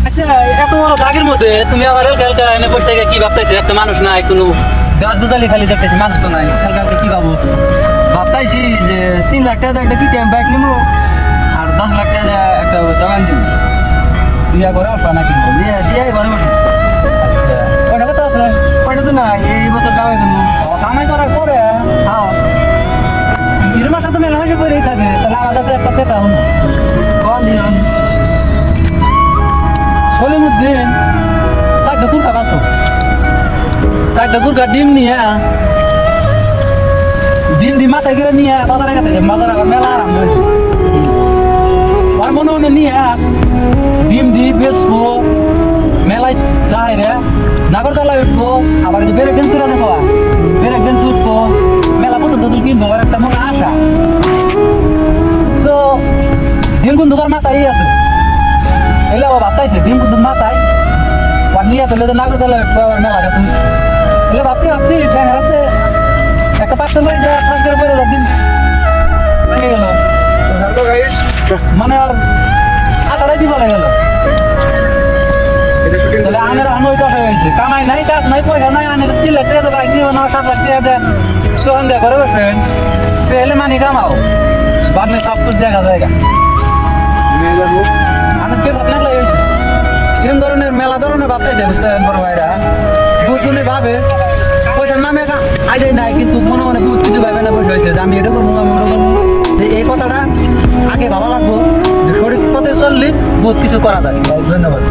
আচ্ছা এত বড় দাগের মধ্যে তুমি আবার কালকে এনে বসে থেকে কি ভাবতেছো? একটা মানুষ নাই, কোনো গাছ গোজালি খালি দেখতেছি, মানুষ তো নাই। কালকে কি ভাবো? ভাবতাইছি যে 3 লাখ টাকা একটা কি ক্যাম্প বাইক নিবো আর 10 লাখ টাকা একটা দোকান দিব। বিয়া করে আসবা নাকি? দিয়ে ঘরে বসে কয়টা কথা আছে? ওইটা তো না এই বছর কামাই করবো। কামাই করার পরে হ্যাঁ এর মাসে তো মেলা হয়ে পড়েই থাকে, তাহলে আমার কাছে একটা পেতা হন কন দিন সলিমুদ্দিন চারটা কুরকা পাতো, চারটা কুরকা ডিম নিয়ে ডিম মাথায় করে নিয়ে বাজারে গেছে, বাজারে আবার মেলা আরাম হয়েছে। আর মনে মনে নিয়ে ডিম বেচবো, মেলায় যাই রে নাগরতলায় উঠবো, আবার ব্রেক ড্যান্স করে দেখো, ব্রেক ড্যান্স উঠবো, মেলা পুতুল টুতুল কিনবো, আর একটা মনে আশা। তো ডিম কুন্দুকার মাথায় আছে, এলে আবার ভাবতাইছে ডিম কুন্দুর মাথায় নিয়ে তুলে তো নাগরতলায় উঠবো, আবার মেলা গেছে। এলে ভাবতে আছে একটা পাঁচটা লই যা থাকার পরে দিন ভেঙে গেল, মানে আর আটাটাই দিব গেল। তাহলে আনের আনোই দশা হয়েছে, কামাই নাই, কাজ নাই, পয়সা নাই, আনের 3 লাখ টাকা বাইক নিব না, 7 লাখ টাকা দেয় তখন দেয় করে বসবেন, পেলে মানি কামাও, বাদে সব কিছু দেখা জায়গা আনের কে ভাবনা হয়েছে। এরকম ধরনের মেলা ধরনের ভাবতেছে বুঝছেন বড় ভাইরা, বুঝুনি ভাবে পয়সার নামে আইডাই নাই, কিন্তু মনে মনে বহুত কিছু ভাবে না বসে হয়েছে যে আমি এটা করবো, আমি ওটা করবো। এই কথাটা আগে ভাবা লাগবো যে সঠিক পথে চললে বহুত কিছু করা যায়। ধন্যবাদ।